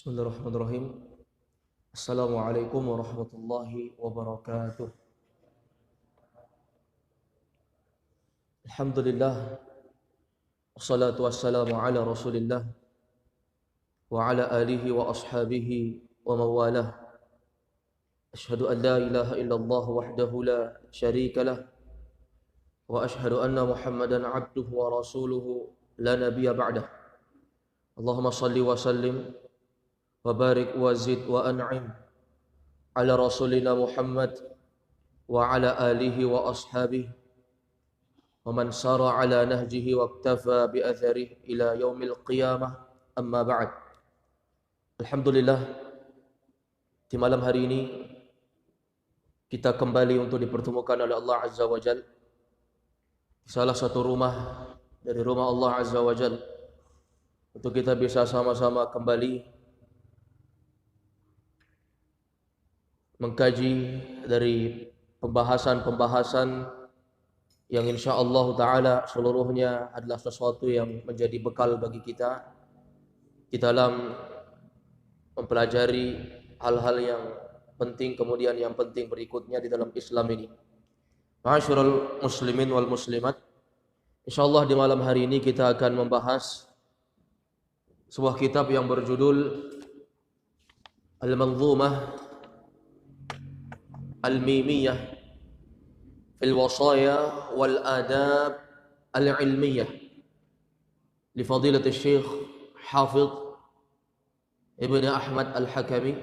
Bismillahirrahmanirrahim. Assalamualaikum warahmatullahi wabarakatuh. Alhamdulillah. Wassalatu wassalamu ala Rasulillah wa ala alihi wa ashabihi wa mawalah. Ashhadu an la ilaha illallah wahdahu la syarika lah wa ashhadu anna Muhammadan abduhu wa rasuluhu la nabiyya ba'dah. Allahumma salli wa sallim wa barik wa zid wa an'im ala rasulina Muhammad wa ala alihi wa ashabihi wa man sara ala nahjihi wa iktafa bi atharihi ila yaumil qiyamah, amma ba'd. Alhamdulillah, di malam hari ini kita kembali untuk dipertemukan oleh Allah Azza wa Jal di salah satu rumah dari rumah Allah Azza wa Jal, untuk kita bisa sama-sama kembali mengkaji dari pembahasan-pembahasan yang insyaallah ta'ala seluruhnya adalah sesuatu yang menjadi bekal bagi kita di dalam mempelajari hal-hal yang penting, kemudian yang penting berikutnya di dalam Islam ini. Ma'asyiral muslimin wal muslimat, insyaallah di malam hari ini kita akan membahas sebuah kitab yang berjudul Al-Manzumah Al-Mimiyah fil Wasaya wal Adab Al-Ilmiyah li Fadilat Syekh Hafidh Ibn Ahmad Al-Hakami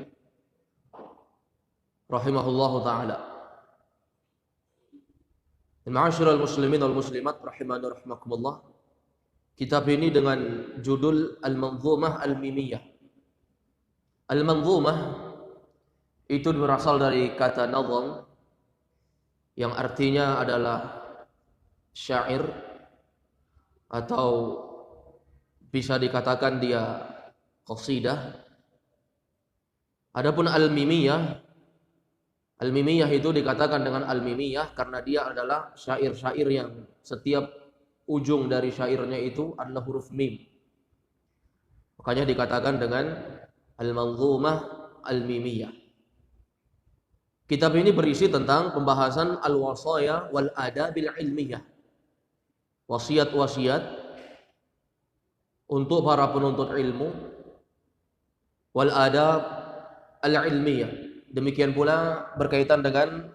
rahimahullahu ta'ala. Ma'asyiral muslimin wal muslimat rahimani rahimakumullah, kitab ini dengan judul Al-Manzumah Al-Mimiyah. Al-Manzumah itu berasal dari kata nazam yang artinya adalah syair, atau bisa dikatakan dia qasidah. Adapun al-mimiyah, al-mimiyah itu dikatakan dengan al-mimiyah karena dia adalah syair-syair yang setiap ujung dari syairnya itu adalah huruf mim. Makanya dikatakan dengan al-manzumah al-mimiyah. Kitab ini berisi tentang pembahasan al-wasaya wal adabil ilmiyah, wasiat-wasiat untuk para penuntut ilmu, wal adab al-ilmiyah, demikian pula berkaitan dengan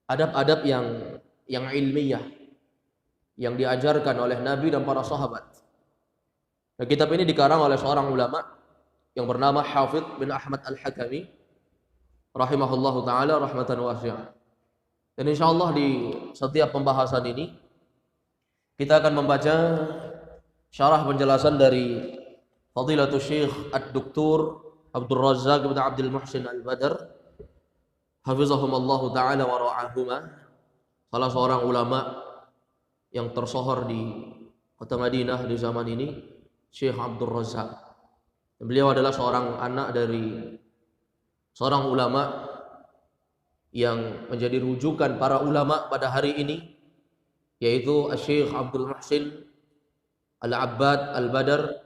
adab-adab yang ilmiah yang diajarkan oleh Nabi dan para sahabat. Nah, kitab ini dikarang oleh seorang ulama yang bernama Hafidh bin Ahmad Al-Hakami rahimahullahu ta'ala rahmatan wasi'ah. Dan insyaallah di setiap pembahasan ini kita akan membaca syarah penjelasan dari Fadilatul Syekh Ad-Doktor Abdul Razzaq bin Abdul Muhsin Al-Badr hafizahumallahu ta'ala wa ra'ahuma, salah seorang ulama yang tersohor di kota Madinah di zaman ini, Syekh Abdul Razzaq. Beliau adalah seorang anak dari seorang ulama yang menjadi rujukan para ulama pada hari ini, yaitu Syekh Abdul Muhsin Al-Abbad Al-Badr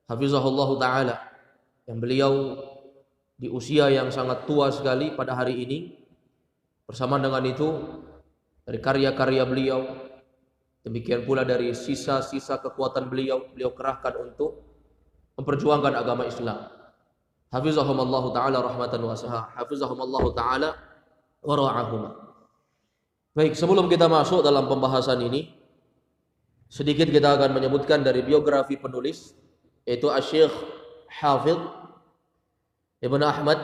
hafizahullahu ta'ala, yang beliau di usia yang sangat tua sekali pada hari ini. Bersama dengan itu, dari karya-karya beliau, demikian pula dari sisa-sisa kekuatan beliau kerahkan untuk memperjuangkan agama Islam. Hafizahumallahu ta'ala rahmatan wasi'ah, hafizahumallahu ta'ala wa ra'ahuma. Baik, sebelum kita masuk dalam pembahasan ini, sedikit kita akan menyebutkan dari biografi penulis, yaitu Syekh Hafidh Ibn Ahmad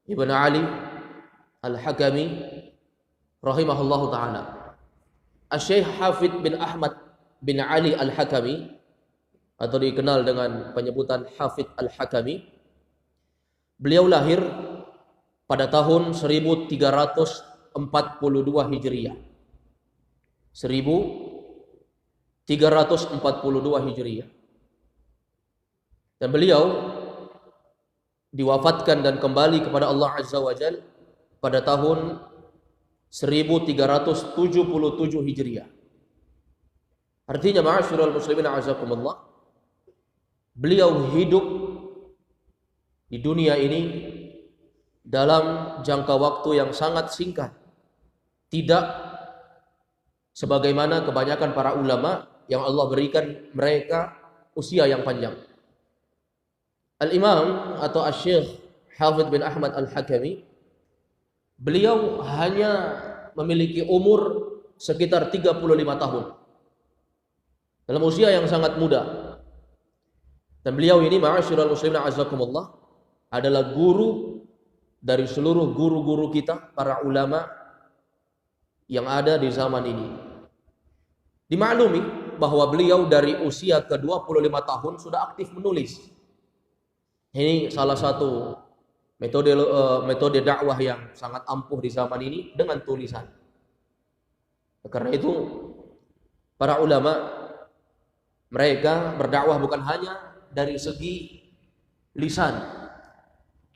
Ibn Ali Al-Hakami rahimahullahu ta'ala. Syekh Hafidh bin Ahmad bin Ali Al-Hakami, atau dikenal dengan penyebutan Hafidh Al-Hakami, beliau lahir pada tahun 1342 Hijriah. 1342 Hijriah. Dan beliau diwafatkan dan kembali kepada Allah Azza wa Jal pada tahun 1377 Hijriah. Artinya, ma'asyiral muslimin a'azakumullah, beliau hidup di dunia ini dalam jangka waktu yang sangat singkat, tidak sebagaimana kebanyakan para ulama yang Allah berikan mereka usia yang panjang. Al-Imam atau Asy-Syaikh Hafidz bin Ahmad Al-Hakami, beliau hanya memiliki umur sekitar 35 tahun. Dalam usia yang sangat muda. Dan beliau ini, ma'asyiral muslimin azakumullah, adalah guru dari seluruh guru-guru kita, para ulama yang ada di zaman ini. Dimaklumi bahwa beliau dari usia ke 25 tahun sudah aktif menulis. Ini salah satu metode dakwah yang sangat ampuh di zaman ini dengan tulisan. Karena itu para ulama mereka berdakwah bukan hanya dari segi lisan,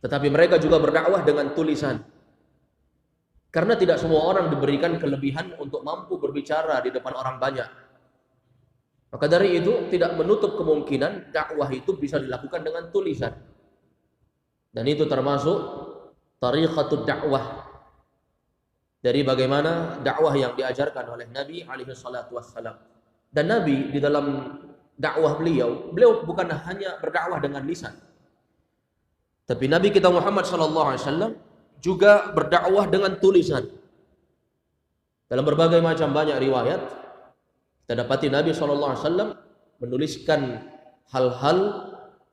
tetapi mereka juga berdakwah dengan tulisan. Karena tidak semua orang diberikan kelebihan untuk mampu berbicara di depan orang banyak. Maka dari itu tidak menutup kemungkinan dakwah itu bisa dilakukan dengan tulisan. Dan itu termasuk tariqatud dakwah, dari bagaimana dakwah yang diajarkan oleh Nabi alaihi salatu wassalam. Dan Nabi di dalam dakwah beliau bukan hanya berdakwah dengan lisan, tapi Nabi kita Muhammad sallallahu alaihi wasallam juga berdakwah dengan tulisan. Dalam berbagai macam banyak riwayat kita dapati Nabi sallallahu alaihi wasallam menuliskan hal-hal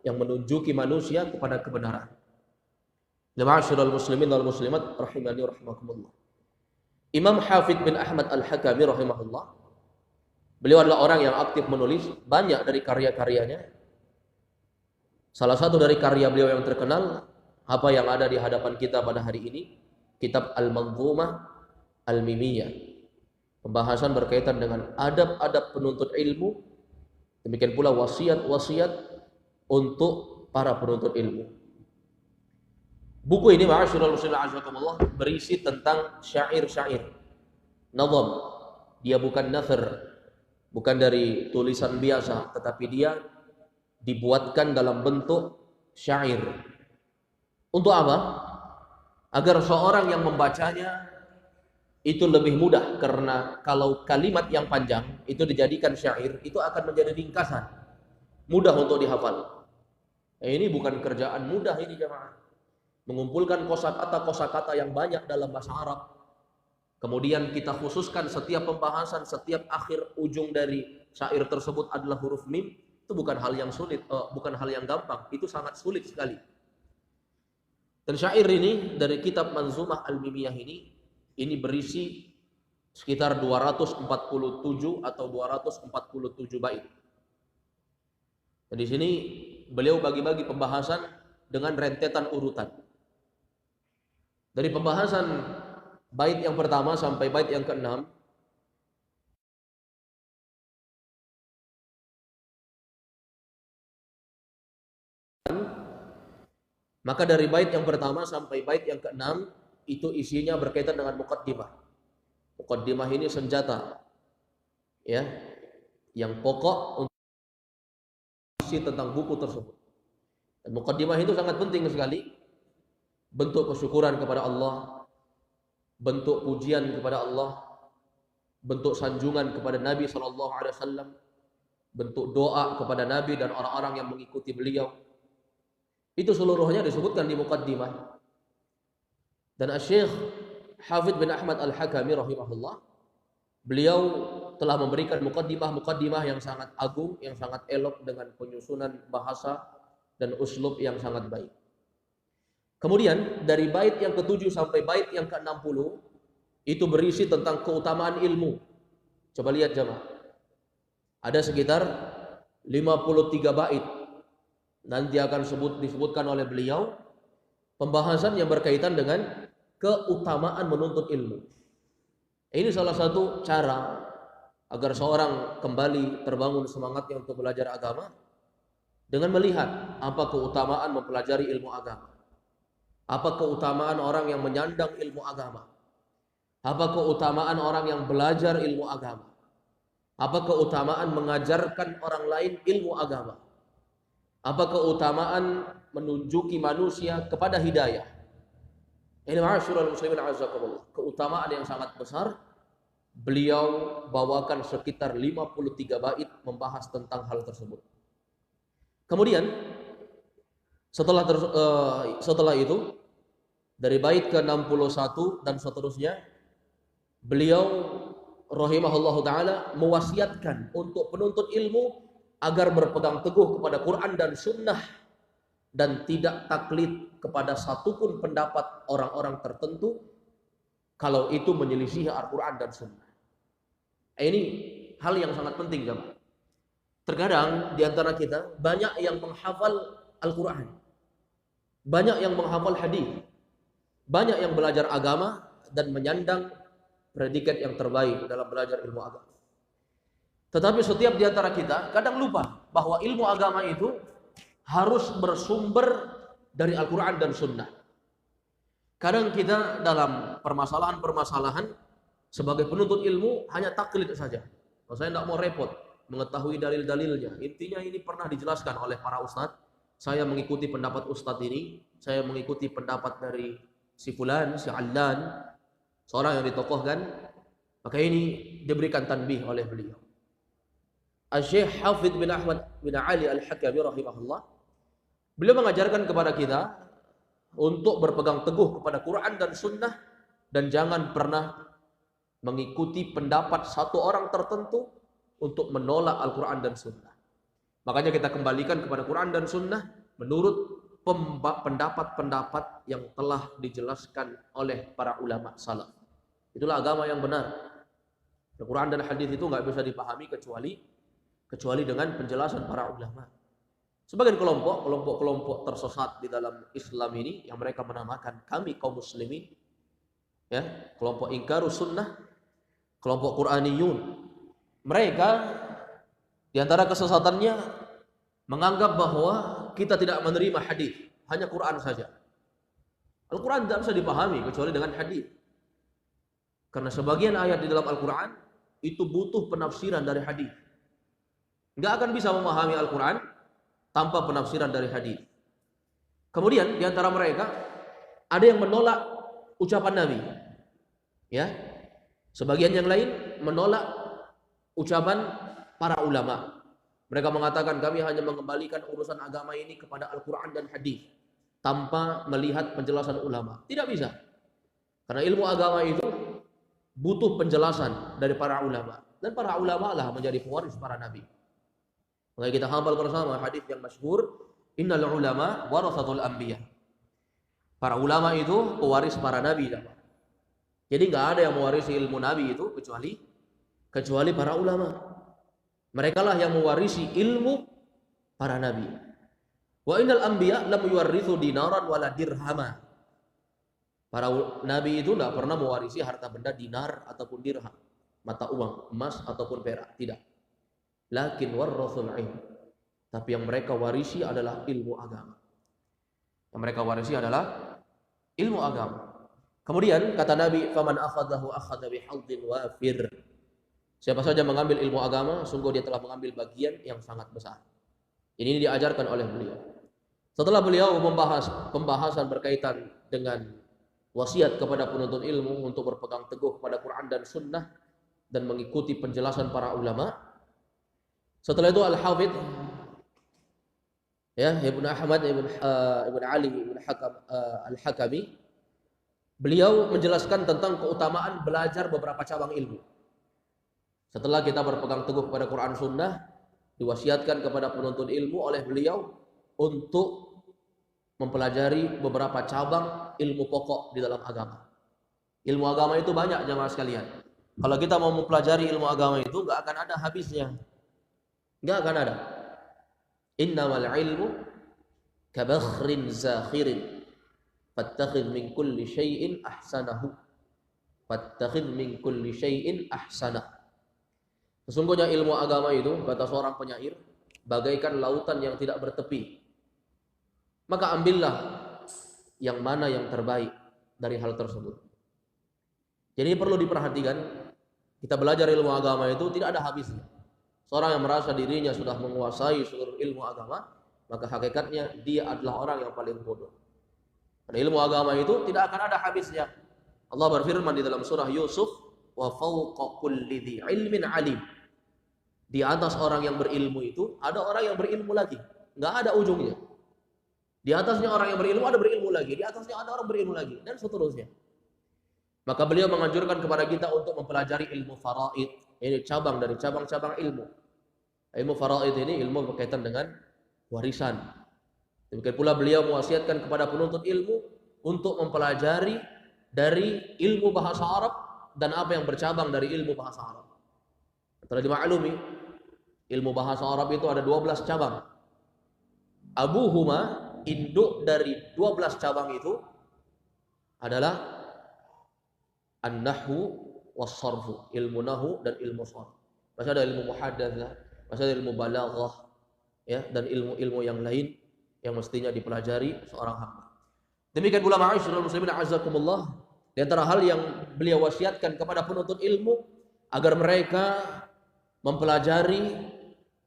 yang menunjuki manusia kepada kebenaran. Ma'asyiral muslimin wal muslimat rahimani rahimakumullah. Imam Hafidz bin Ahmad Al-Hakami rahimahullah, beliau adalah orang yang aktif menulis banyak dari karya-karyanya. Salah satu dari karya beliau yang terkenal, apa yang ada di hadapan kita pada hari ini, kitab Al-Manzumah Al-Mimiyah. Pembahasan berkaitan dengan adab-adab penuntut ilmu, demikian pula wasiat-wasiat untuk para penuntut ilmu. Buku ini, ma'asyiral muslimin azakumullah, berisi tentang syair-syair, nazam. Dia bukan nathar, bukan dari tulisan biasa, tetapi dia dibuatkan dalam bentuk syair. Untuk apa? Agar seorang yang membacanya itu lebih mudah, karena kalau kalimat yang panjang itu dijadikan syair, itu akan menjadi ringkasan, mudah untuk dihafal. Ini bukan kerjaan mudah ini jemaah. Mengumpulkan kosakata yang banyak dalam bahasa Arab, kemudian kita khususkan setiap pembahasan, setiap akhir ujung dari syair tersebut adalah huruf mim, itu bukan hal yang sulit, bukan hal yang gampang, itu sangat sulit sekali. Dan syair ini dari kitab Manzumah Al-Mimiyah ini berisi sekitar 247 atau 247 bait. Dan di sini beliau bagi-bagi pembahasan dengan rentetan urutan. Dari pembahasan bait yang pertama sampai bait yang ke-6, maka dari bait yang pertama sampai bait yang ke-6 itu isinya berkaitan dengan muqaddimah. Muqaddimah ini senjata, ya, yang pokok untuk isi tentang buku tersebut. Dan muqaddimah itu sangat penting sekali. Bentuk kesyukuran kepada Allah, bentuk pujian kepada Allah, bentuk sanjungan kepada Nabi SAW, bentuk doa kepada Nabi dan orang-orang yang mengikuti beliau. Itu seluruhnya disebutkan di muqaddimah. Dan Asy-Syaikh Hafidz bin Ahmad Al-Hakami rahimahullah, beliau telah memberikan muqaddimah yang sangat agung, yang sangat elok, dengan penyusunan bahasa dan uslub yang sangat baik. Kemudian dari bait yang ke-7 sampai bait yang ke-60 itu berisi tentang keutamaan ilmu. Coba lihat jemaah. Ada sekitar 53 bait. Nanti akan disebutkan oleh beliau pembahasan yang berkaitan dengan keutamaan menuntut ilmu. Ini salah satu cara agar seorang kembali terbangun semangatnya untuk belajar agama, dengan melihat apa keutamaan mempelajari ilmu agama. Apa keutamaan orang yang menyandang ilmu agama? Apa keutamaan orang yang belajar ilmu agama? Apa keutamaan mengajarkan orang lain ilmu agama? Apa keutamaan menunjuki manusia kepada hidayah? Ini ma'asyiral muslimin azakumullah. Keutamaan yang sangat besar. Beliau bawakan sekitar 53 bait membahas tentang hal tersebut. Kemudian setelah itu dari bait ke-61 dan seterusnya, beliau rahimahullahu taala mewasiatkan untuk penuntut ilmu agar berpegang teguh kepada Quran dan Sunnah dan tidak taklid kepada satupun pendapat orang-orang tertentu kalau itu menyelisihi Al-Quran dan Sunnah. Ini hal yang sangat penting, jemaah. Terkadang di antara kita banyak yang menghafal Al-Quran, banyak yang menghafal hadis, banyak yang belajar agama dan menyandang predikat yang terbaik dalam belajar ilmu agama. Tetapi setiap di antara kita kadang lupa bahwa ilmu agama itu harus bersumber dari Al-Quran dan Sunnah. Kadang kita dalam permasalahan-permasalahan sebagai penuntut ilmu hanya taklid saja. Kalau saya tidak mau repot mengetahui dalil-dalilnya. Intinya ini pernah dijelaskan oleh para ustadz. Saya mengikuti pendapat ustadz ini. Saya mengikuti pendapat dari si fulan, si allan, seorang yang ditokohkan. Maka ini diberikan tanbih oleh beliau. Syekh Hafidz bin Ahmad bin Ali Al-Hakami rahimahullah, beliau mengajarkan kepada kita untuk berpegang teguh kepada Quran dan Sunnah dan jangan pernah mengikuti pendapat satu orang tertentu untuk menolak Al-Quran dan Sunnah. Makanya kita kembalikan kepada Quran dan Sunnah menurut pendapat-pendapat yang telah dijelaskan oleh para ulama salaf. Itulah agama yang benar. Al-Quran dan hadis itu nggak bisa dipahami kecuali dengan penjelasan para ulama. Sebagian kelompok tersesat di dalam Islam ini yang mereka menamakan kami kaum muslimin, ya, kelompok ingkarus sunnah, kelompok Quraniyun. Mereka di antara kesesatannya menganggap bahwa kita tidak menerima hadis, hanya Quran saja. Al-Quran tidak bisa dipahami kecuali dengan hadis. Karena sebagian ayat di dalam Al-Quran itu butuh penafsiran dari hadis. Nggak akan bisa memahami Al-Quran tanpa penafsiran dari hadis. Kemudian di antara mereka ada yang menolak ucapan Nabi, ya. Sebagian yang lain menolak ucapan para ulama. Mereka mengatakan kami hanya mengembalikan urusan agama ini kepada Al-Quran dan hadis tanpa melihat penjelasan ulama. Tidak bisa. Karena ilmu agama itu butuh penjelasan dari para ulama. Dan para ulama lah menjadi pewaris para nabi. Maka kita hafal bersama hadis yang masyhur, innal ulama warasatul anbiya. Para ulama itu pewaris para nabi. Jadi nggak ada yang mewarisi ilmu nabi itu kecuali para ulama. Mereka lah yang mewarisi ilmu para nabi. Wa innal anbiya lam yuwarrithu dinaran wala dirhama. Para nabi itu tidak pernah mewarisi harta benda dinar ataupun dirham, mata uang, emas ataupun perak, tidak. Lakin warrasul ilm. Tapi yang mereka warisi adalah ilmu agama. Yang mereka warisi adalah ilmu agama. Kemudian kata Nabi, "Faman akhadahu akhadha bihadhin wafir." Siapa saja mengambil ilmu agama, sungguh dia telah mengambil bagian yang sangat besar. Ini diajarkan oleh beliau. Setelah beliau membahas pembahasan berkaitan dengan wasiat kepada penuntut ilmu untuk berpegang teguh pada Quran dan Sunnah dan mengikuti penjelasan para ulama. Setelah itu Al-Hafidz, ya, Ibnu Ahmad Ibn Ali Ibn Al-Hakami, beliau menjelaskan tentang keutamaan belajar beberapa cabang ilmu. Setelah kita berpegang teguh kepada Quran Sunnah, diwasiatkan kepada penuntut ilmu oleh beliau untuk mempelajari beberapa cabang ilmu pokok di dalam agama. Ilmu agama itu banyak jemaah sekalian. Kalau kita mau mempelajari ilmu agama itu nggak akan ada habisnya. Nggak akan ada. Innamal ilmu kabakhrin zakhirin fattakhidh min kulli syai'in ahsanahu. Fattakhidh min kulli syai'in ahsanah. Sesungguhnya ilmu agama itu, kata seorang penyair, bagaikan lautan yang tidak bertepi. Maka ambillah yang mana yang terbaik dari hal tersebut. Jadi perlu diperhatikan, kita belajar ilmu agama itu tidak ada habisnya. Seorang yang merasa dirinya sudah menguasai seluruh ilmu agama, maka hakikatnya dia adalah orang yang paling bodoh. Karena ilmu agama itu tidak akan ada habisnya. Allah berfirman di dalam surah Yusuf, wa fawqa kulli dzi ilmin alim. Di atas orang yang berilmu itu ada orang yang berilmu lagi, nggak ada ujungnya. Di atasnya orang yang berilmu ada berilmu lagi, di atasnya ada orang berilmu lagi, dan seterusnya. Maka beliau menganjurkan kepada kita untuk mempelajari ilmu faraid. Ini cabang dari cabang-cabang ilmu. Ilmu faraid ini ilmu berkaitan dengan warisan. Demikian pula beliau mewasiatkan kepada penuntut ilmu untuk mempelajari dari ilmu bahasa Arab dan apa yang bercabang dari ilmu bahasa Arab. Telah dimaklumi, ilmu bahasa Arab itu ada 12 cabang. Abuhuma, induk dari 12 cabang itu adalah an-nahwu was-sarfu, ilmu nahwu dan ilmu sarf. Masih ada ilmu muhaddatsah, masih ada ilmu balaghah, ya, dan ilmu-ilmu yang lain yang mestinya dipelajari seorang hamba. Demikian pula ma'asyiral muslimin a'azzakumullah, di antara hal yang beliau wasiatkan kepada penuntut ilmu agar mereka mempelajari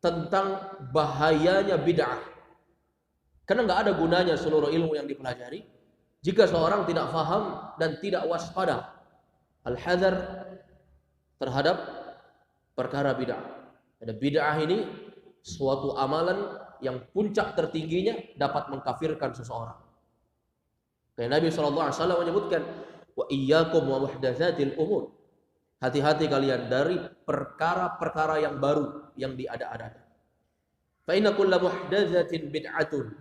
tentang bahayanya bid'ah. Karena enggak ada gunanya seluruh ilmu yang dipelajari jika seorang tidak faham dan tidak waspada. Al-hadar terhadap perkara bid'ah. Ada bid'ah ini suatu amalan yang puncak tertingginya dapat mengkafirkan seseorang. Kayak Nabi SAW menyebutkan, wa iyyakum wa muhdatsatil umur. Hati-hati kalian dari perkara-perkara yang baru yang diada-adakan. Fa inna kulla muhdatsatin bid'atun.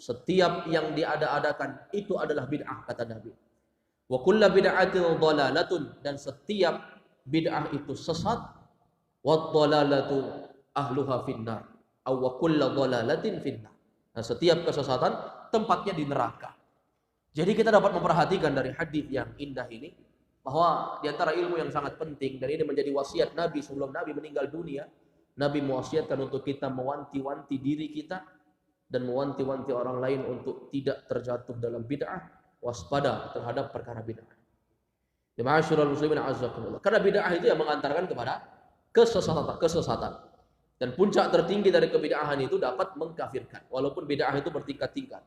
Setiap yang diada-adakan itu adalah bid'ah, kata Nabi. Wa kullu bid'atin dhalalatun, dan setiap bid'ah itu sesat. Wa dhalalatu ahluha finnar, aw wa kullu dhalalatin finnar. Nah, setiap kesesatan tempatnya di neraka. Jadi kita dapat memperhatikan dari hadis yang indah ini bahwa di antara ilmu yang sangat penting, dan ini menjadi wasiat Nabi sebelum Nabi meninggal dunia. Nabi mewasiatkan untuk kita mewanti-wanti diri kita dan mewanti-wanti orang lain untuk tidak terjatuh dalam bid'ah, waspada terhadap perkara bid'ah. Ya ma'asyiral muslimin a'azzakumullah. Karena bid'ah itu yang mengantarkan kepada kesesatan. Dan puncak tertinggi dari kebid'ahan itu dapat mengkafirkan. Walaupun bid'ah itu bertingkat-tingkat.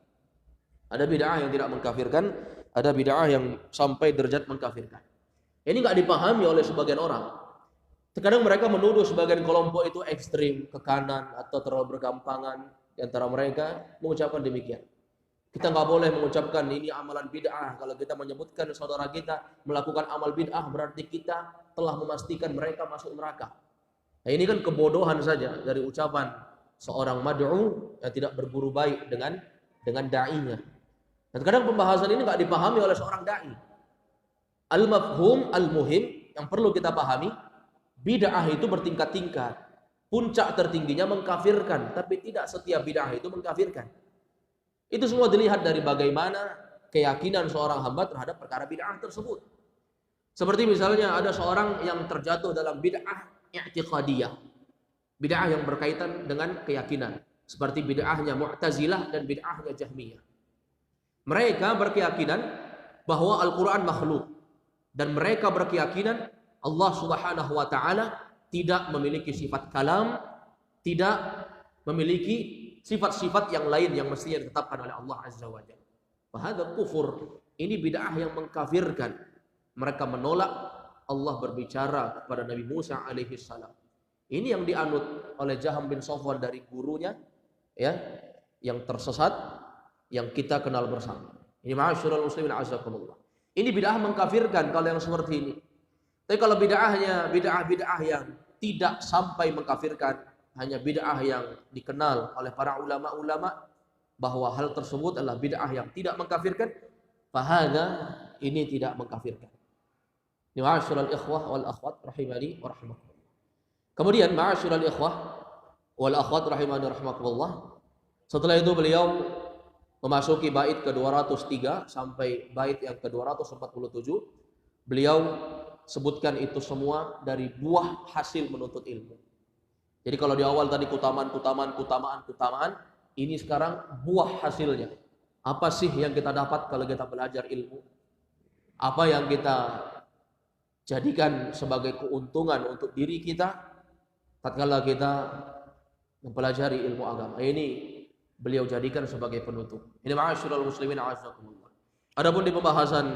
Ada bid'ah yang tidak mengkafirkan, ada bid'ah yang sampai derajat mengkafirkan. Ini enggak dipahami oleh sebagian orang. Terkadang mereka menuduh sebagian kelompok itu ekstrim, ke kanan atau terlalu bergampangan. Di antara mereka mengucapkan demikian. Kita nggak boleh mengucapkan ini amalan bid'ah. Kalau kita menyebutkan saudara kita melakukan amal bid'ah, berarti kita telah memastikan mereka masuk neraka. Nah, ini kan kebodohan saja dari ucapan seorang mad'u yang tidak berburu baik dengan da'inya. Dan kadang pembahasan ini nggak dipahami oleh seorang da'i. Al-mafhum, al-muhim yang perlu kita pahami, bid'ah itu bertingkat-tingkat. Puncak tertingginya mengkafirkan, tapi tidak setiap bid'ah itu mengkafirkan. Itu semua dilihat dari bagaimana keyakinan seorang hamba terhadap perkara bid'ah tersebut. Seperti misalnya ada seorang yang terjatuh dalam bid'ah i'tiqadiyah. Bid'ah yang berkaitan dengan keyakinan. Seperti bid'ahnya Mu'tazilah dan bid'ahnya Jahmiyah. Mereka berkeyakinan bahwa Al-Quran makhluk. Dan mereka berkeyakinan Allah Subhanahu wa Ta'ala tidak memiliki sifat kalam, tidak memiliki sifat-sifat yang lain yang mestinya ditetapkan oleh Allah Azza wa Jalla. Fahadha kufur. Ini bid'ah yang mengkafirkan. Mereka menolak Allah berbicara kepada Nabi Musa alaihi salam. Ini yang dianut oleh Jaham bin Safwan dari gurunya, ya, yang tersesat, yang kita kenal bersama. Ini ma'asyiral muslimin azakumullah. Ini bid'ah mengkafirkan kalau yang seperti ini. Tapi kalau bid'ahnya bid'ah yang tidak sampai mengkafirkan, hanya bid'ah yang dikenal oleh para ulama-ulama bahwa hal tersebut adalah bid'ah yang tidak mengkafirkan, fahadha, ini tidak mengkafirkan. Ini ma'asyiral ikhwah wal akhwat rahimani wa rahimakumullah. Kemudian ma'asyiral ikhwah wal akhwat rahimani wa rahimakumullah, setelah itu beliau memasuki bait ke-203 sampai bait yang ke-247. Beliau sebutkan itu semua dari buah hasil menuntut ilmu. Jadi kalau di awal tadi kutamaan, ini sekarang buah hasilnya. Apa sih yang kita dapat kalau kita belajar ilmu? Apa yang kita jadikan sebagai keuntungan untuk diri kita tatkala kita mempelajari ilmu agama? Ini beliau jadikan sebagai penutup. Ini ma'asyiral muslimin a'azzakumullah. Adapun di pembahasan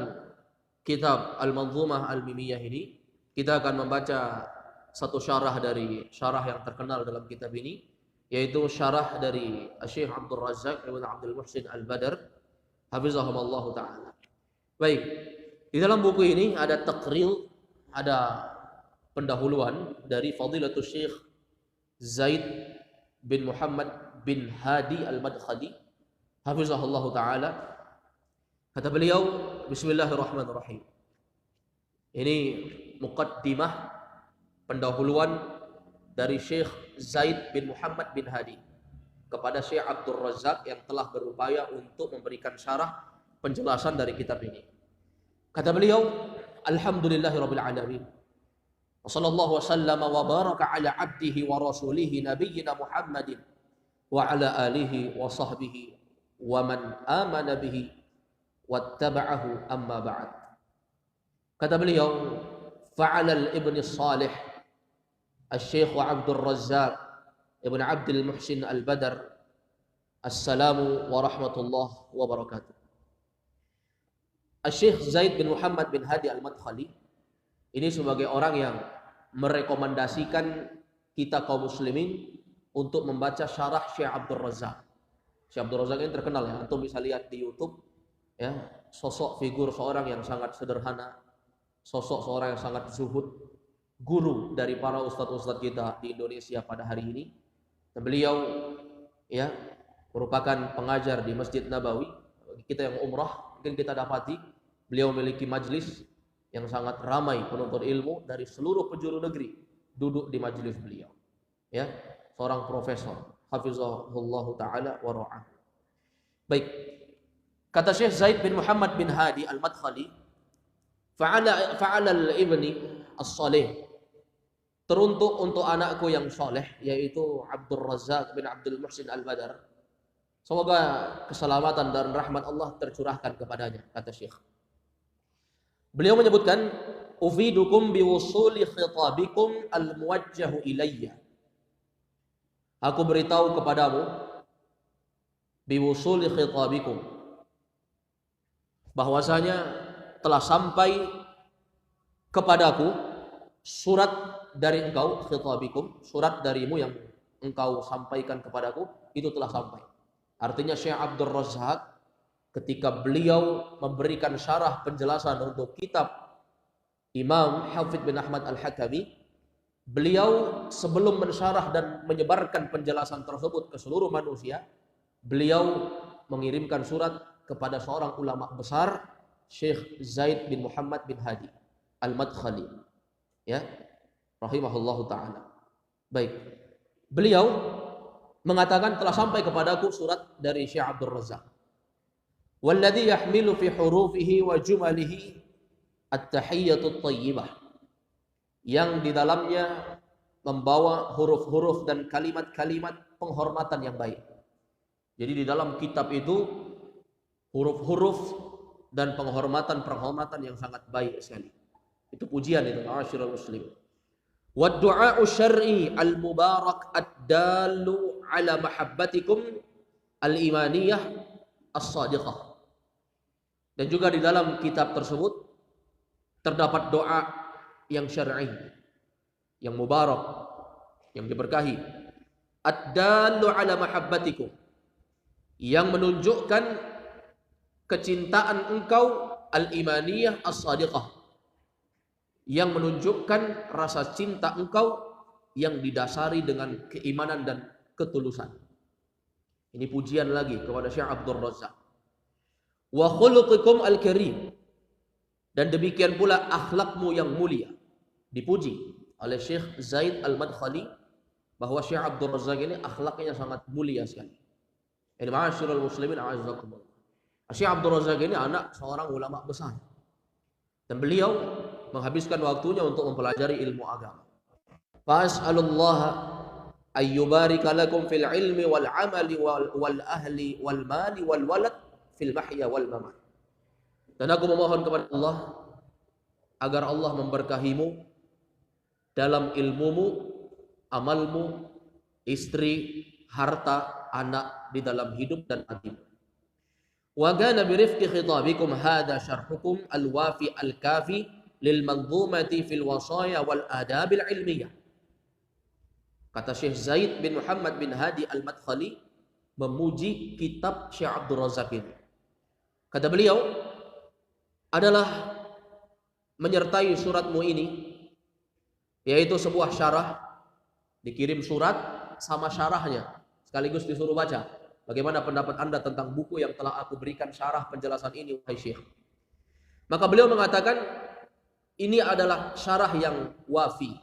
kitab Al-Manzumah Al-Mimiyah ini, kita akan membaca satu syarah dari syarah yang terkenal dalam kitab ini, yaitu syarah dari Syekh Abdul Razzaq Ibn Abdul Muhsin Al-Badr hafizahumullah taala. Baik, di dalam buku ini ada takril, ada pendahuluan dari Fadilatul Syekh Zaid bin Muhammad bin Hadi Al-Madkhali hafizahullah taala. Kata beliau, bismillahirrahmanirrahim. Ini muqaddimah, pendahuluan dari Syekh Zaid bin Muhammad bin Hadi kepada Syekh Abdul Razzaq yang telah berupaya untuk memberikan syarah penjelasan dari kitab ini. Kata beliau, alhamdulillahirabbil alamin. Wa sallallahu wasallama wa baraka ala abdihi wa rasulihi nabiyyina Muhammadin wa ala alihi wa sahbihi wa man amana bihi wattaba'ahu amma ba'd. Kata beliau, fa'ala al-ibn salih al-syekh Abdul Razzaq ibn Abdul Muhsin Al-Badr, assalamu wa rahmatullah wa barakatuh. Al-Syekh Zaid bin Muhammad bin Hadi Al-Madkhali ini sebagai orang yang merekomendasikan kita kaum muslimin untuk membaca syarah Syekh Abdul Razzaq. Syekh Abdul Razzaq ini terkenal ya, antum bisa lihat di YouTube ya, sosok figur seorang yang sangat sederhana, sosok seorang yang sangat zuhud, guru dari para ustadz-ustadz kita di Indonesia pada hari ini. Dan beliau ya merupakan pengajar di Masjid Nabawi. Bagi kita yang umrah mungkin kita dapati beliau memiliki majlis yang sangat ramai penuntut ilmu dari seluruh penjuru negeri duduk di majlis beliau. Ya, seorang profesor, hafizahullah taala wa ra'ah. Baik. Kata Syekh Zaid bin Muhammad bin Hadi Al-Madkhali, fa'ala al-ibni as-salih, teruntuk untuk anakku yang soleh, yaitu Abdul Razzaq bin Abdul Muhsin Al-Badr. Semoga keselamatan dan rahmat Allah tercurahkan kepadanya, kata Syekh. Beliau menyebutkan, ufidukum biwusuli khitabikum al-muwajjahu ilayya. Aku beritahu kepadamu, biwusuli khitabikum, bahwasanya telah sampai kepadaku surat dari engkau, khitabikum, surat darimu yang engkau sampaikan kepadaku, itu telah sampai. Artinya Syekh Abdul Razzaq ketika beliau memberikan syarah penjelasan untuk kitab Imam Hafidh bin Ahmad Al-Hakami, beliau sebelum mensyarah dan menyebarkan penjelasan tersebut ke seluruh manusia, beliau mengirimkan surat kepada seorang ulama besar, Syekh Zaid bin Muhammad bin Hadi Al-Madkhali, ya, rahimahullahu taala. Baik. Beliau mengatakan telah sampai kepadaku surat dari Syekh Abdul Razzaq. Walladhi yahmilu fi hurufihi wa jumalihi at-tahiyyatut thayyibah. Yang di dalamnya membawa huruf-huruf dan kalimat-kalimat penghormatan yang baik. Jadi di dalam kitab itu huruf-huruf dan penghormatan-penghormatan yang sangat baik sekali. Itu pujian itu, ma'asyiral muslim. Wa du'a'u syar'i al-mubarak ad-dallu ala mahabbatikum al-imaniyah as-sadiqah. Dan juga di dalam kitab tersebut terdapat doa yang syar'i, yang mubarak, yang diberkahi. Ad-dallu ala mahabbatikum, yang menunjukkan kecintaan engkau al-imaniyah as-sadiqah, yang menunjukkan rasa cinta engkau yang didasari dengan keimanan dan ketulusan. Ini pujian lagi kepada Syekh Abdul Razzaq. Wa khuluqikum al-karim, dan demikian pula akhlakmu yang mulia. Dipuji oleh Syekh Zaid Al-Madkhali bahwa Syekh Abdul Razzaq ini akhlaknya sangat mulia sekali. Ini ma'asyiral muslimin a'azzakumullah. Syekh Abdul Razzaq ini anak seorang ulama besar. Dan beliau menghabiskan waktunya untuk mempelajari ilmu agama. Fas'alullaha ayyubarika lakum fil ilmi wal amali wal ahli wal mali wal walad fil mahya wal mamat. Dan aku memohon kepada Allah agar Allah memberkahimu dalam ilmumu, amalmu, istri, harta, anak di dalam hidup dan mati. Wa kana bi rifqi khitabikum hadha syarhukum al-wafi al-kafi lil manzumati fil wasaya wal adab al-ilmiyah. Kata Syekh Zaid bin Muhammad bin Hadi al-Madkhali memuji kitab Syekh Abdul Razak ini. Kata beliau adalah menyertai suratmu ini, yaitu sebuah syarah, dikirim surat sama syarahnya, sekaligus disuruh baca. Bagaimana pendapat Anda tentang buku yang telah aku berikan syarah penjelasan ini, wahai Syekh? Maka beliau mengatakan, ini adalah syarah yang wafi,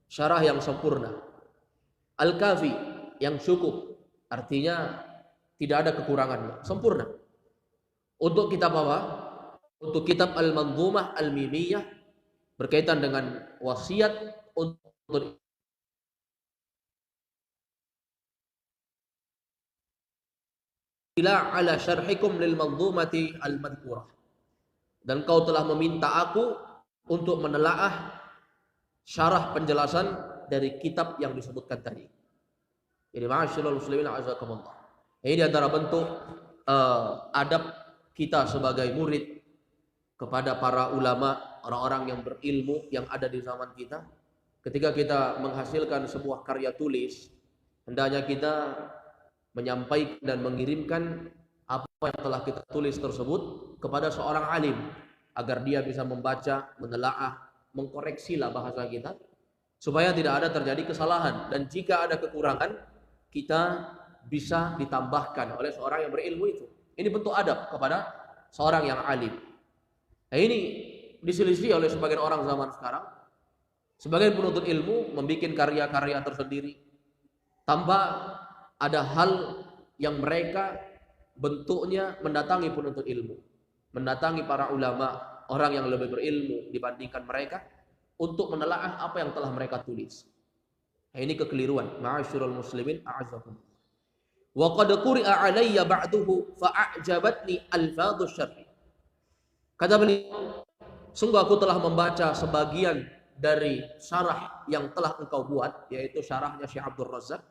syarah yang sempurna, al-kafi, yang cukup, artinya tidak ada kekurangannya, sempurna. Untuk kitab apa? Untuk kitab Al-Manzumah Al-Mimiyah, berkaitan dengan wasiat untuk ila ala syarhikum lil manzumati al-madhkurah. Dan kau telah meminta aku untuk menelaah syarah penjelasan dari kitab yang disebutkan tadi. Jadi ma'asyiral muslimin a'azakumullah. Ini di antara bentuk adab kita sebagai murid kepada para ulama, orang-orang yang berilmu yang ada di zaman kita. Ketika kita menghasilkan sebuah karya tulis, hendaknya kita menyampaikan dan mengirimkan apa yang telah kita tulis tersebut kepada seorang alim, agar dia bisa membaca, menelaah, mengkoreksilah bahasa kita, supaya tidak ada terjadi kesalahan. Dan jika ada kekurangan, kita bisa ditambahkan oleh seorang yang berilmu itu. Ini bentuk adab kepada seorang yang alim. Nah, ini diselisih oleh sebagian orang zaman sekarang. Sebagian penuntut ilmu membuat karya-karya tersendiri tanpa ada hal yang mereka bentuknya mendatangi penuntut ilmu, mendatangi para ulama, orang yang lebih berilmu dibandingkan mereka, untuk menelaah apa yang telah mereka tulis. Nah, ini kekeliruan. Ma'asyiral muslimin a'azakumullah. Wa qad quri'a 'alayya ba'duhu fa'ajabatni alfadhu syar'i. Kata beliau, sungguh aku telah membaca sebagian dari syarah yang telah engkau buat, yaitu syarahnya Syekh Abdul Razak.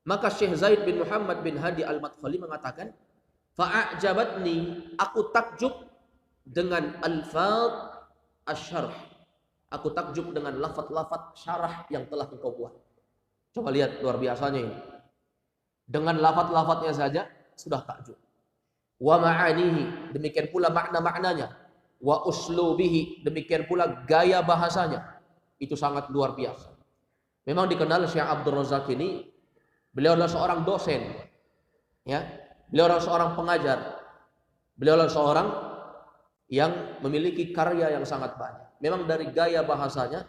Maka Syekh Zaid bin Muhammad bin Hadi al-Madkhali mengatakan, fa'ajabatni, aku takjub dengan alfadh asy-syarh. Aku takjub dengan lafaz-lafaz syarah yang telah engkau buat. Coba lihat luar biasanya ini. Dengan lafaz-lafaznya saja sudah takjub. Wa ma'anihi, demikian pula makna-maknanya. Wa uslubihi, demikian pula gaya bahasanya. Itu sangat luar biasa. Memang dikenal Syekh Abdul Razak ini, beliau adalah seorang dosen, ya. Beliau adalah seorang pengajar. Beliau adalah seorang yang memiliki karya yang sangat banyak. Memang dari gaya bahasanya,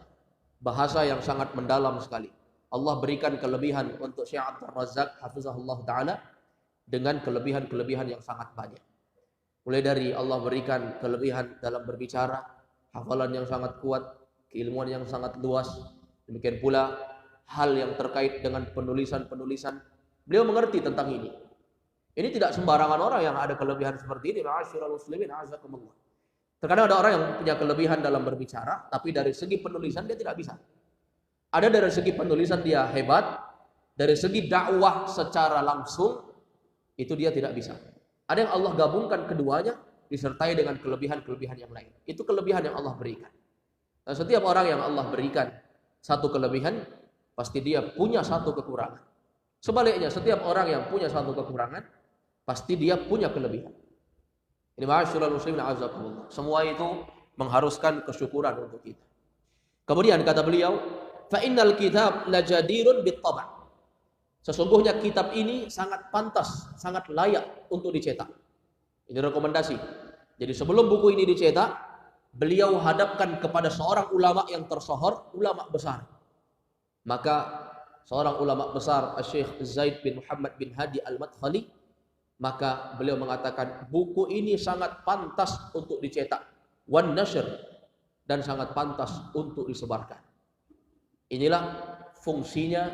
bahasa yang sangat mendalam sekali. Allah berikan kelebihan untuk Syekh Abdul Razak hafizahullah ta'ala dengan kelebihan-kelebihan yang sangat banyak. Mulai dari Allah berikan kelebihan dalam berbicara, hafalan yang sangat kuat, keilmuan yang sangat luas. Demikian pula hal yang terkait dengan penulisan-penulisan. Beliau mengerti tentang ini. Ini tidak sembarangan orang yang ada kelebihan seperti ini. Ma'asyiral muslimin a'azakumullah. Terkadang ada orang yang punya kelebihan dalam berbicara, tapi dari segi penulisan dia tidak bisa. Ada dari segi penulisan dia hebat, dari segi dakwah secara langsung itu dia tidak bisa. Ada yang Allah gabungkan keduanya disertai dengan kelebihan-kelebihan yang lain. Itu kelebihan yang Allah berikan. Dan setiap orang yang Allah berikan satu kelebihan, pasti dia punya satu kekurangan. Sebaliknya, setiap orang yang punya satu kekurangan, pasti dia punya kelebihan. Ini ma'asyiral muslimin a'azakumullah. Semua itu mengharuskan kesyukuran untuk kita. Kemudian kata beliau, fa innal kitab lajadirun bit-tab'. Sesungguhnya kitab ini sangat pantas, sangat layak untuk dicetak. Ini rekomendasi. Jadi sebelum buku ini dicetak, beliau hadapkan kepada seorang ulama yang tersohor, ulama besar. Maka seorang ulama besar, Syekh Zaid bin Muhammad bin Hadi al-Madkhali, maka beliau mengatakan buku ini sangat pantas untuk dicetak, wan nashr, dan sangat pantas untuk disebarkan. Inilah fungsinya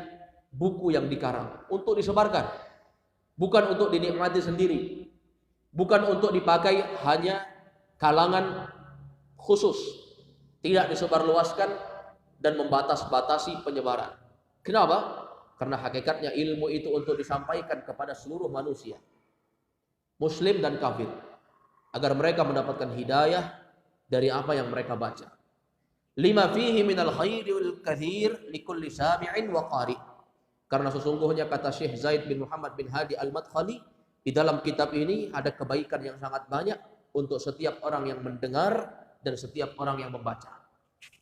buku yang dikarang, untuk disebarkan, bukan untuk dinikmati sendiri, bukan untuk dipakai hanya kalangan khusus, tidak disebarluaskan dan membatas-batasi penyebaran. Kenapa? Karena hakikatnya ilmu itu untuk disampaikan kepada seluruh manusia, muslim dan kafir, agar mereka mendapatkan hidayah dari apa yang mereka baca. Lima fihi minal khairil kathir likulli sami'in wa qari. Karena sesungguhnya kata Syekh Zaid bin Muhammad bin Hadi Al-Madkhali, di dalam kitab ini ada kebaikan yang sangat banyak untuk setiap orang yang mendengar dan setiap orang yang membaca.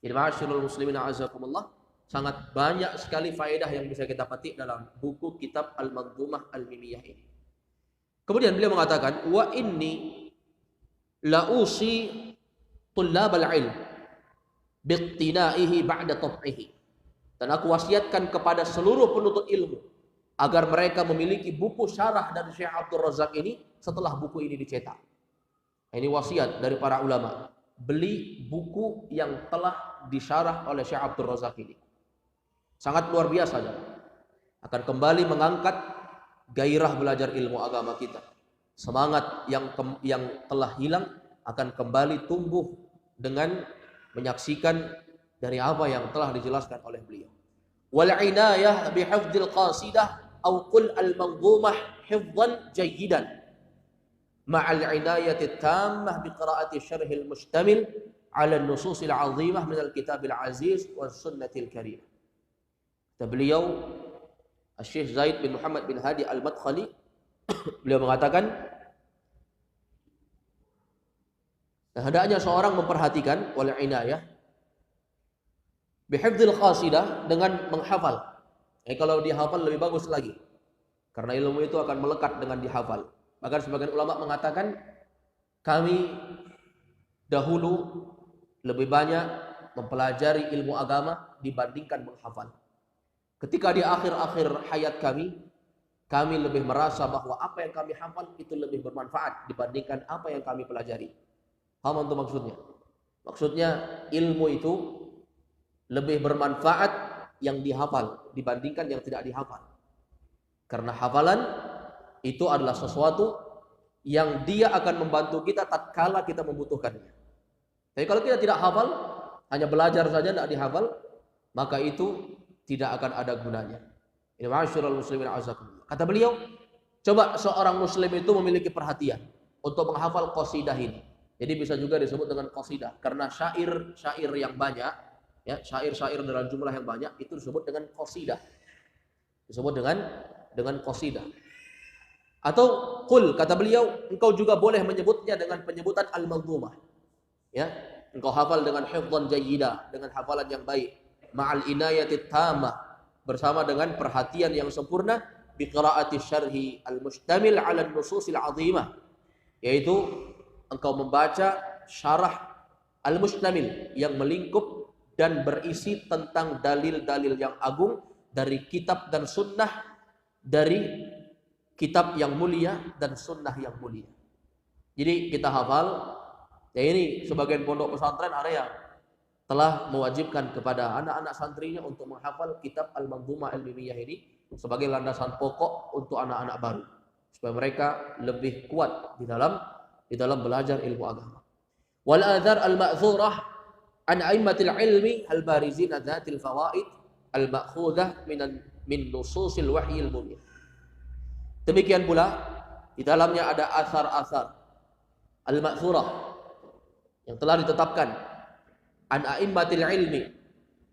Jadi ma'asyiral muslimin a'azakumullah, sangat banyak sekali faedah yang bisa kita petik dalam buku kitab Al-Manzumah Al-Mimiyah ini. Kemudian beliau mengatakan, wa inni la usi tullab al-ilm biqtinaihi ba'da tab'ihi. Dan aku wasiatkan kepada seluruh penuntut ilmu agar mereka memiliki buku syarah dari Syekh Abdul Razak ini setelah buku ini dicetak. Ini wasiat dari para ulama. Beli buku yang telah disyarah oleh Syekh Abdul Razak ini. Sangat luar biasa. Akan kembali mengangkat gairah belajar ilmu agama kita. Semangat yang telah hilang akan kembali tumbuh dengan menyaksikan dari apa yang telah dijelaskan oleh beliau. Wal inayah bi hifdzil qasidah aw qul al manzumah hifdzan jayyidan ma'al inayati tammah bi qira'ati syarh al mustamil 'ala an nusus al 'azimah min al kitab al aziz was sunnah al karimah. Kata beliau Syekh Zaid bin Muhammad bin Hadi Al-Madkhali, beliau mengatakan, hendaknya seorang memperhatikan wal inayah bihifdzil qasidah, dengan menghafal. Kalau dihafal lebih bagus lagi, karena ilmu itu akan melekat dengan dihafal. Bahkan sebagian ulama mengatakan, kami dahulu lebih banyak mempelajari ilmu agama dibandingkan menghafal. Ketika di akhir-akhir hayat kami lebih merasa bahwa apa yang kami hafal itu lebih bermanfaat dibandingkan apa yang kami pelajari. Paham untuk maksudnya? Maksudnya ilmu itu lebih bermanfaat yang dihafal dibandingkan yang tidak dihafal. Karena hafalan itu adalah sesuatu yang dia akan membantu kita tatkala kita membutuhkannya. Tapi kalau kita tidak hafal, hanya belajar saja tidak dihafal, maka itu tidak akan ada gunanya. Ini ma'asyiral muslimin a'azakumullah. Kata beliau, coba seorang muslim itu memiliki perhatian untuk menghafal qasidah ini. Jadi bisa juga disebut dengan qasidah karena syair-syair yang banyak, ya, syair-syair dalam jumlah yang banyak itu disebut dengan qasidah. Disebut dengan qasidah. Atau qul, kata beliau, engkau juga boleh menyebutnya dengan penyebutan al-manzumah. Ya, engkau hafal dengan hifdzan jayyidah, dengan hafalan yang baik. Ma'al inayati tamah, bersama dengan perhatian yang sempurna, bi qiraati syarhi al-mustamil 'ala an-nususil 'azimah, yaitu engkau membaca syarah al-mustamil yang melingkup dan berisi tentang dalil-dalil yang agung dari kitab dan sunnah, dari kitab yang mulia dan sunnah yang mulia. Jadi kita hafal. Ya, ini sebagian pondok pesantren ada yang telah mewajibkan kepada anak-anak santrinya untuk menghafal kitab Al-Manzumah Al-Mimiyah ini sebagai landasan pokok untuk anak-anak baru, supaya mereka lebih kuat di dalam belajar ilmu agama. Wal adhar al-ma'thurah an a'immatil ilmi al-barizin dzatil fawaid al-ma'khudah min nususil wahyil mubin. Demikian pula di dalamnya ada asar-asar al-ma'thurah yang telah ditetapkan an a'immatil ilmi,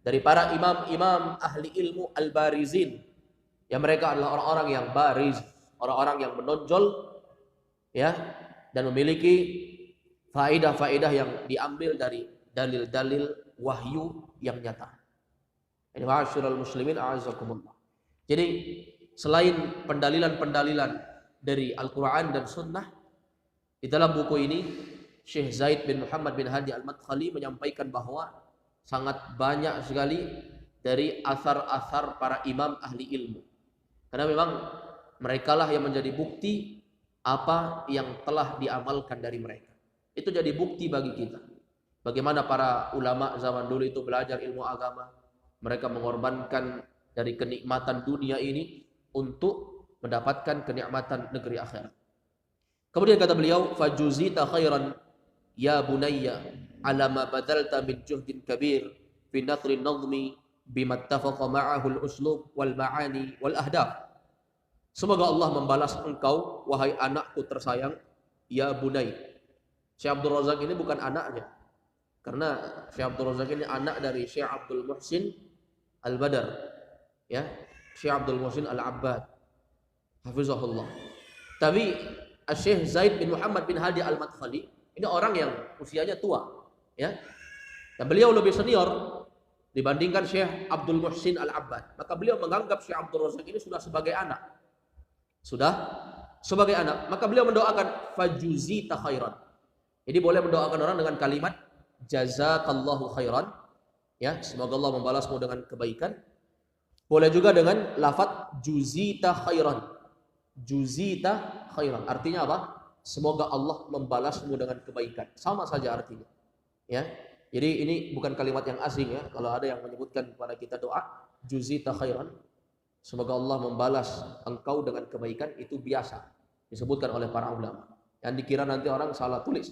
dari para imam-imam ahli ilmu al-barizin, yang mereka adalah orang-orang yang bariz, orang-orang yang menonjol, ya, dan memiliki faedah-faedah yang diambil dari dalil-dalil wahyu yang nyata. Ini ma'asyiral muslimin a'azakumullah. Jadi selain pendalilan-pendalilan dari Al-Quran dan Sunnah, di dalam buku ini Syekh Zaid bin Muhammad bin Hadi Al-Madkhali menyampaikan bahwa sangat banyak sekali dari asar-asar para imam ahli ilmu. Karena memang merekalah yang menjadi bukti apa yang telah diamalkan dari mereka. Itu jadi bukti bagi kita. Bagaimana para ulama zaman dulu itu belajar ilmu agama. Mereka mengorbankan dari kenikmatan dunia ini untuk mendapatkan kenikmatan negeri akhirat. Kemudian kata beliau, fajuzita khairan ya bunayya ala ma badalta min juhdin kabir fi nathri an-nazmi bima ittafaqa ma'ahu al-uslub wal ma'ani wal ahdaf. Semoga Allah membalas engkau, wahai anakku tersayang, ya bunai. Syekh Abdul Razak ini bukan anaknya, karena Syekh Abdul Razak ini anak dari Syekh Abdul Muhsin Al-Badar, ya, Syekh Abdul Muhsin Al-Abbad, hafizahullah. Tapi Syekh Zaid bin Muhammad bin Hadi Al-Madkhali ini orang yang usianya tua, ya, dan beliau lebih senior dibandingkan Syekh Abdul Muhsin Al-Abbad. Maka beliau menganggap Syekh Abdul Razak ini sudah sebagai anak. Maka beliau mendoakan fajuzita khairan. Jadi boleh mendoakan orang dengan kalimat jazakallahu khairan, ya, semoga Allah membalasmu dengan kebaikan. Boleh juga dengan lafaz juzita khairan. Juzita khairan artinya apa? Semoga Allah membalasmu dengan kebaikan. Sama saja artinya, ya. Jadi ini bukan kalimat yang asing, ya. Kalau ada yang menyebutkan kepada kita doa juzita khairan, semoga Allah membalas engkau dengan kebaikan, itu biasa disebutkan oleh para ulama. Yang dikira nanti orang salah tulis,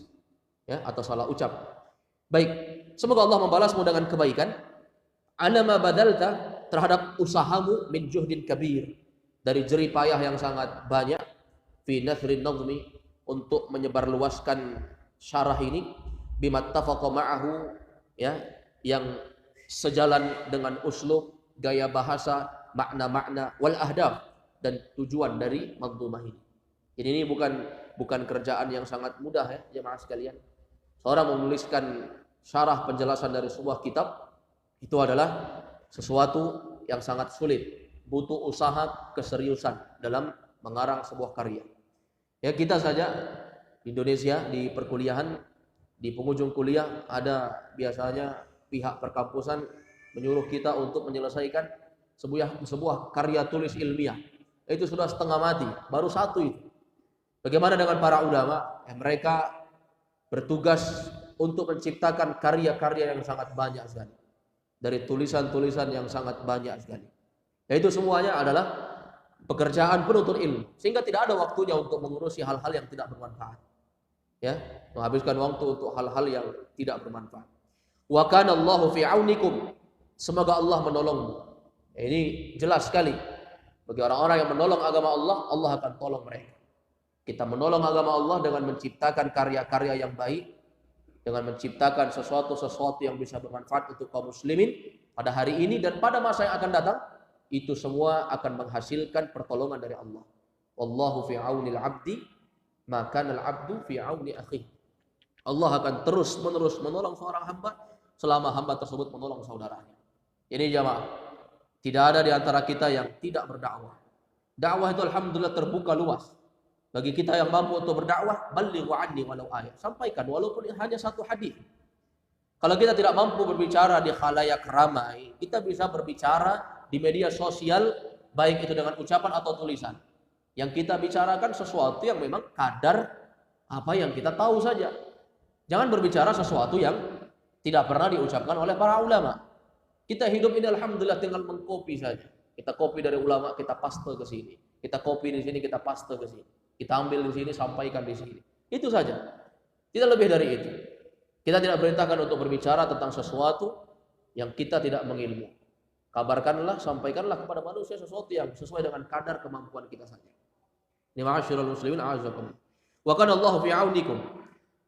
ya, atau salah ucap. Baik, semoga Allah membalasmu dengan kebaikan. Alama badalta, terhadap usahamu, min juhdin kabir, dari jerih payah yang sangat banyak, fi nathrin nazmi, untuk menyebarluaskan syarah ini, bima ittafaqa ma'ahu, ya, yang sejalan dengan uslub, gaya bahasa, makna-makna, wal ahdaf, dan tujuan dari manzumah ini. Jadi ini bukan kerjaan yang sangat mudah, ya jemaah sekalian. Seorang menuliskan syarah penjelasan dari sebuah kitab itu adalah sesuatu yang sangat sulit, butuh usaha, keseriusan dalam mengarang sebuah karya. Ya, kita saja di Indonesia di perkuliahan, di penghujung kuliah ada biasanya pihak perkampusan menyuruh kita untuk menyelesaikan sebuah karya tulis ilmiah. Itu sudah setengah mati, baru satu itu. Bagaimana dengan para ulama? Mereka bertugas untuk menciptakan karya-karya yang sangat banyak sekali, dari tulisan-tulisan yang sangat banyak sekali. Itu semuanya adalah pekerjaan penuntut ilmu, sehingga tidak ada waktunya untuk mengurusi hal-hal yang tidak bermanfaat, ya, menghabiskan waktu untuk hal-hal yang tidak bermanfaat. Wa kana Allahu fi aunikum, semoga Allah menolongmu. Ini jelas sekali bagi orang-orang yang menolong agama Allah, Allah akan tolong mereka. Kita menolong agama Allah dengan menciptakan karya-karya yang baik, dengan menciptakan sesuatu yang bisa bermanfaat untuk kaum muslimin pada hari ini dan pada masa yang akan datang. Itu semua akan menghasilkan pertolongan dari Allah. Wallahu fi aunil abdi, maka al-abdu fi auni akhi. Allah akan terus-menerus menolong seorang hamba selama hamba tersebut menolong saudaranya. Ini jamaah, tidak ada di antara kita yang tidak berdakwah. Dakwah itu alhamdulillah terbuka luas. Bagi kita yang mampu untuk berdakwah, balighu anni walau ayat. Sampaikan walaupun hanya satu hadis. Kalau kita tidak mampu berbicara di khalayak ramai, kita bisa berbicara di media sosial, baik itu dengan ucapan atau tulisan. Yang kita bicarakan sesuatu yang memang kadar apa yang kita tahu saja. Jangan berbicara sesuatu yang tidak pernah diucapkan oleh para ulama. Kita hidup ini alhamdulillah tinggal mengkopi saja. Kita kopi dari ulama, kita paste ke sini. Kita kopi di sini, kita paste ke sini. Kita ambil di sini, sampaikan di sini. Itu saja. Tidak lebih dari itu. Kita tidak perintahkan untuk berbicara tentang sesuatu yang kita tidak mengilmu. Kabarkanlah, sampaikanlah kepada manusia sesuatu yang sesuai dengan kadar kemampuan kita saja. Ini ma'asyiral muslimin a'azakum. Wa kana Allahu fi aunikum.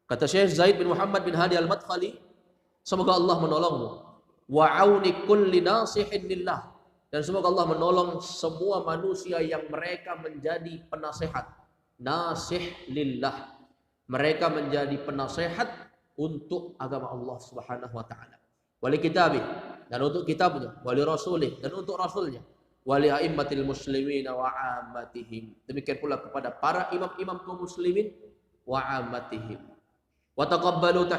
Kata Syekh Zaid bin Muhammad bin Hadi Al-Madkhali, semoga Allah menolongmu. Wa auni kulli nasihin lillah. Dan semoga Allah menolong semua manusia yang mereka menjadi penasehat. Nasih lillah. Mereka menjadi penasehat untuk agama Allah Subhanahu wa taala. Wali kitabih, dan untuk kitabnya, wali rasulih, dan untuk rasulnya, wali a'immatil muslimin wa ammatihim. Demikian pula kepada para imam-imam kaum muslimin wa ammatihim. Wa taqabbalu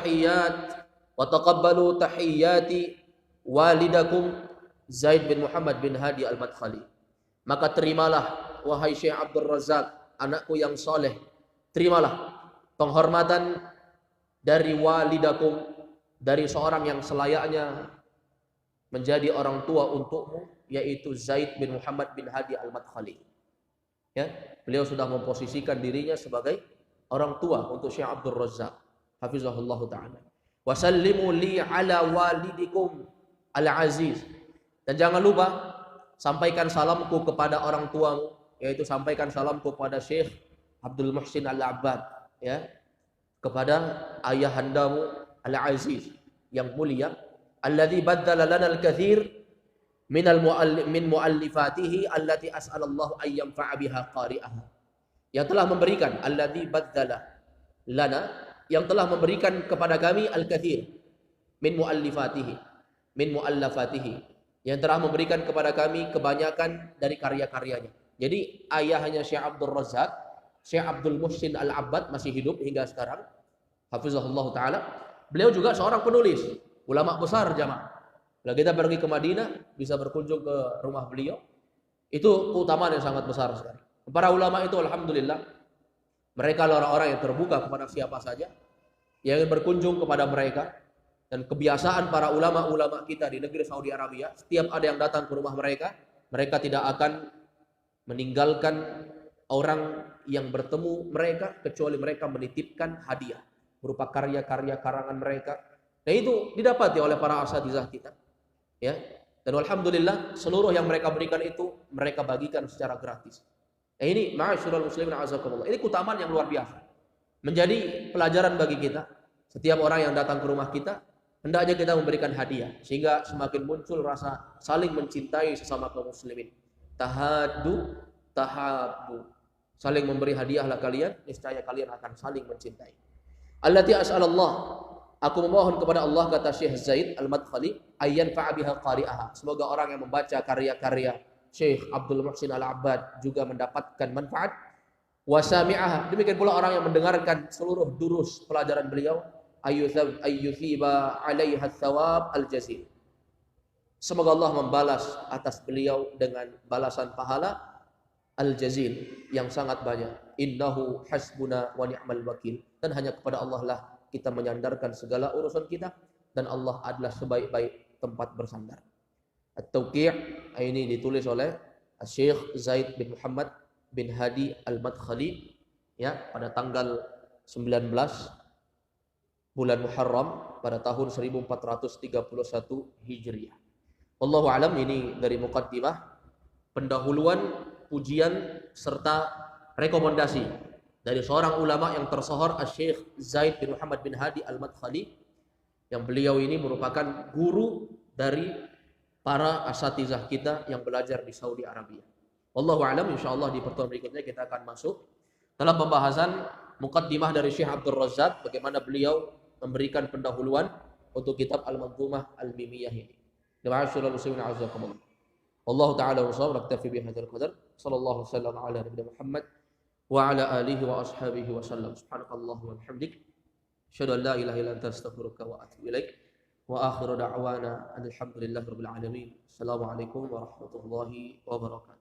tahiyyati walidakum Zaid bin Muhammad bin Hadi Al-Madkhali. Maka terimalah wahai Syekh Abdul Razak, anakku yang soleh, terimalah penghormatan dari walidakum, dari seorang yang selayaknya menjadi orang tua untukmu, yaitu Zaid bin Muhammad bin Hadi Al-Madkhali. Ya, beliau sudah memposisikan dirinya sebagai orang tua untuk Syekh Abdul Razak, hafizahullah taala. Wasallimu li ala walidikum al-aziz. Dan Dan jangan lupa sampaikan salamku kepada orang tuamu, yaitu sampaikan salamku kepada Syekh Abdul Muhsin Al-Abbad, ya, kepada ayahandamu Al-Aziz yang mulia, alladzi badzala lana al-katsir min muallifatihi allati as'alallahu ay yanfa'a biha qari'aha. Yang telah memberikan, alladzi badzala lana, yang telah memberikan kepada kami al-katsir min muallifatihi, yang telah memberikan kepada kami kebanyakan dari karya-karyanya. Jadi ayahnya Syekh Abdul Razak, Syekh Abdul Muhsin Al-Abbad masih hidup hingga sekarang, hafizahullah taala. Beliau juga seorang penulis, ulama besar jamaah. Kalau kita pergi ke Madinah, bisa berkunjung ke rumah beliau. Itu keutamaan yang sangat besar sekali. Para ulama itu alhamdulillah, mereka orang-orang yang terbuka kepada siapa saja yang berkunjung kepada mereka. Dan kebiasaan para ulama-ulama kita di negeri Saudi Arabia, setiap ada yang datang ke rumah mereka, mereka tidak akan meninggalkan orang yang bertemu mereka kecuali mereka menitipkan hadiah berupa karya-karya karangan mereka. Nah, itu didapati oleh para asatizah kita, ya. Dan alhamdulillah seluruh yang mereka berikan itu mereka bagikan secara gratis. Nah, ini ma'asyiral muslimin azakumullah. Ini keutamaan yang luar biasa. Menjadi pelajaran bagi kita. Setiap orang yang datang ke rumah kita, hendaknya kita memberikan hadiah sehingga semakin muncul rasa saling mencintai sesama kaum muslimin. Tahaddu tahabbu. Saling memberi hadiahlah kalian, niscaya kalian akan saling mencintai. Allati as'alallah, aku memohon kepada Allah, kata Syekh Zaid Al-Madkhali, ayyan fa'abiha qari'aha. Semoga orang yang membaca karya-karya Syekh Abdul Muhsin Al-Abbad juga mendapatkan manfaat. Wa sami'aha, demikian pula orang yang mendengarkan seluruh durus pelajaran beliau, ayyuthiba 'alaiha thawab al-jazil. Semoga Allah membalas atas beliau dengan balasan pahala al-jazil yang sangat banyak. Innahu hasbuna wa ni'mal wakil. Dan hanya kepada Allah lah kita menyandarkan segala urusan kita, dan Allah adalah sebaik-baik tempat bersandar. At-Tauqi' ini ditulis oleh Syekh Zaid bin Muhammad bin Hadi Al-Madkhali, ya, pada tanggal 19 bulan Muharram pada tahun 1431 Hijriah. Wallahu alam. Ini dari muqaddimah, pendahuluan, pujian serta rekomendasi dari seorang ulama yang tersohor, Syekh Zaid bin Muhammad bin Hadi Al-Madkhali, yang beliau ini merupakan guru dari para asatizah kita yang belajar di Saudi Arabia. Wallahu alam. Insyaallah di pertemuan berikutnya kita akan masuk dalam pembahasan muqaddimah dari Syekh Abdul Razak, bagaimana beliau memberikan pendahuluan untuk kitab Al-Manzumah Al-Mimiyah ini. Ma'asyiral muslimin a'azzakumullah. Wallahu ta'ala wa sallam, naktafi bihadzal qadar. Sallallahu wasallam ala nabiyina Muhammad wa ala alihi wa ashabihi wa sallam. Subhanakallahumma wa bihamdik, asyhadu an la ilaha illa anta, astaghfiruka wa atubu ilaik. Wa akhiru da'wana alhamdulillahi rabbil alamin. Assalamualaikum warahmatullahi wabarakatuh.